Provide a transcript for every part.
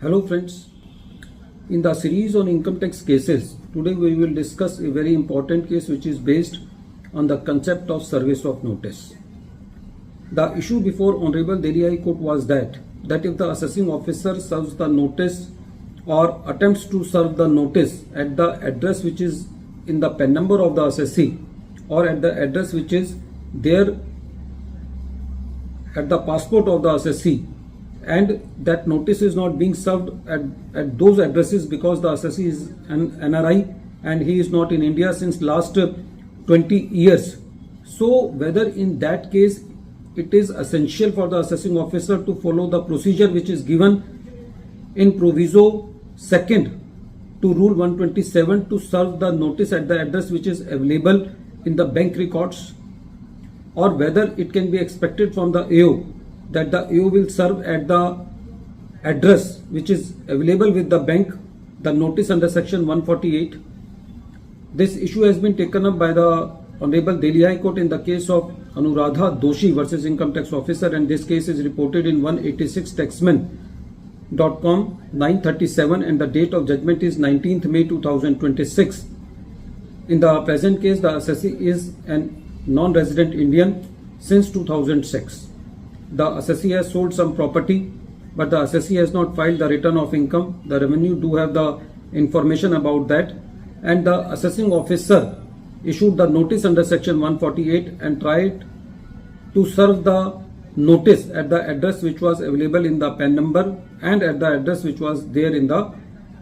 Hello friends, in the series on income tax cases, today we will discuss a very important case which is based on the concept of service of notice. The issue before Honorable Delhi High Court was that if the assessing officer serves the notice or attempts to serve the notice at the address which is in the PAN number of the assessee or at the address which is there at the passport of the assessee, and that notice is not being served at those addresses because the assessee is an NRI and he is not in India since last 20 years. So whether in that case it is essential for the assessing officer to follow the procedure which is given in proviso second to Rule 127 to serve the notice at the address which is available in the bank records, or whether it can be expected from the AO that the AO will serve at the address which is available with the bank the notice under section 148. This issue has been taken up by the Honorable Delhi High Court in the case of Anuradha Doshi versus Income Tax Officer, and this case is reported in 186 taxman.com 937 and the date of judgment is 19th May 2026. In the present case, the assessee is a non-resident Indian since 2006. The assessee has sold some property, but the assessee has not filed the return of income. The revenue do have the information about that, and the assessing officer issued the notice under section 148 and tried to serve the notice at the address which was available in the PAN number and at the address which was there in the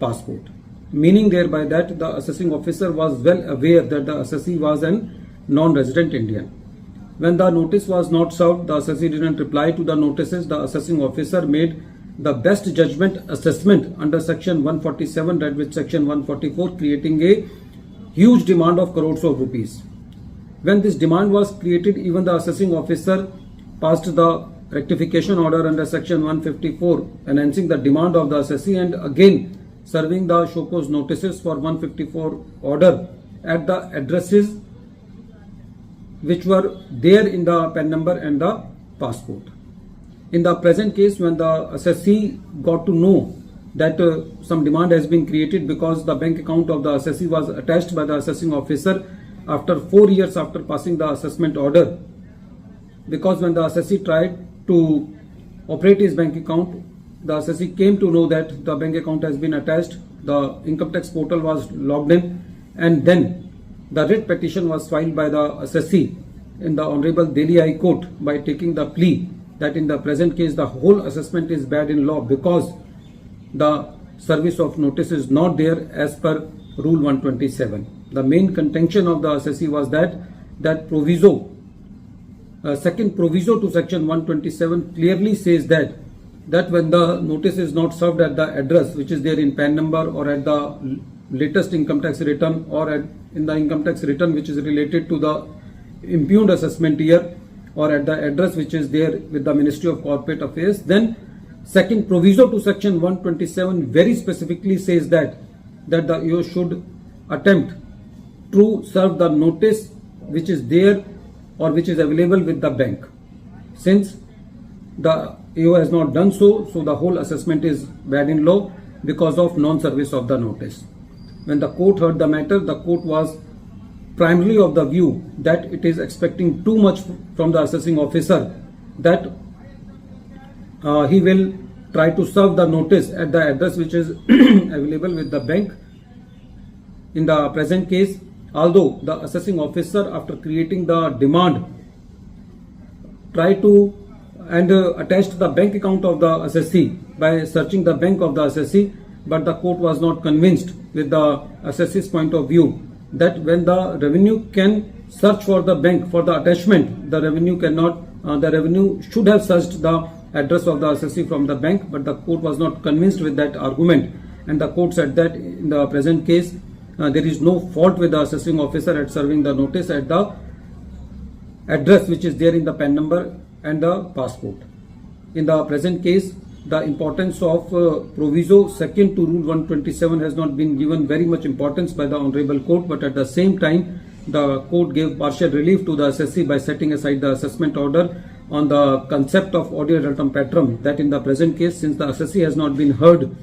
passport, meaning thereby that the assessing officer was well aware that the assessee was a non-resident Indian. When the notice was not served, the assessee didn't reply to the notices. The assessing officer made the best judgment assessment under section 147, that with section 144, creating a huge demand of crores of rupees. When this demand was created, even the assessing officer passed the rectification order under section 154, enhancing the demand of the assessee and again serving the show cause notices for 154 order at the addresses which were there in the PAN number and the passport. In the present case, when the assessee got to know that some demand has been created because the bank account of the assessee was attached by the assessing officer after 4 years after passing the assessment order, because when the assessee tried to operate his bank account, the assessee came to know that the bank account has been attached, the income tax portal was logged in, and then the writ petition was filed by the assessee in the Honorable Delhi High Court by taking the plea that in the present case the whole assessment is bad in law because the service of notice is not there as per Rule 127. The main contention of the assessee was that proviso, second proviso to section 127 clearly says that when the notice is not served at the address which is there in PAN number or at the latest income tax return or in the income tax return which is related to the impugned assessment year or at the address which is there with the Ministry of Corporate Affairs, then second proviso to section 127 very specifically says that the AO should attempt to serve the notice which is there or which is available with the bank. Since the AO has not done so, the whole assessment is bad in law because of non-service of the notice. When the court heard the matter, the court was primarily of the view that it is expecting too much from the assessing officer, that he will try to serve the notice at the address which is available with the bank. In the present case, although the assessing officer, after creating the demand, tried to and attached the bank account of the assessee by searching the bank of the assessee, but the court was not convinced with the assessee's point of view that when the revenue can search for the bank for the attachment, the revenue should have searched the address of the assessee from the bank, but the court was not convinced with that argument, and the court said that in the present case there is no fault with the assessing officer at serving the notice at the address which is there in the PAN number and the passport. In the present case, the importance of proviso second to Rule 127 has not been given very much importance by the Honorable Court, but at the same time the court gave partial relief to the assessee by setting aside the assessment order on the concept of audio erratum patrum, that in the present case, since the assessee has not been heard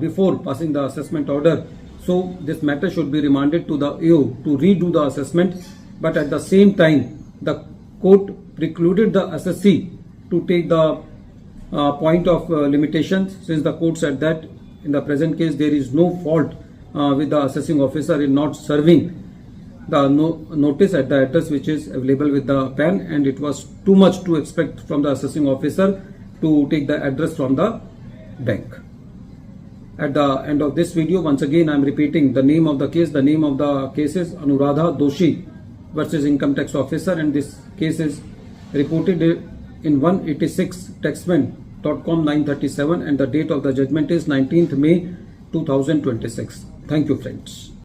before passing the assessment order, so this matter should be remanded to the AO to redo the assessment, but at the same time the court precluded the assessee to take the point of limitations, since the court said that in the present case there is no fault with the assessing officer in not serving the notice at the address which is available with the PAN, and it was too much to expect from the assessing officer to take the address from the bank. At the end of this video, once again I am repeating the name of the case. The name of the case is Anuradha Doshi versus Income Tax Officer, and this case is reported in 186 taxman.com 937, and the date of the judgment is 19th May 2026. Thank you, friends.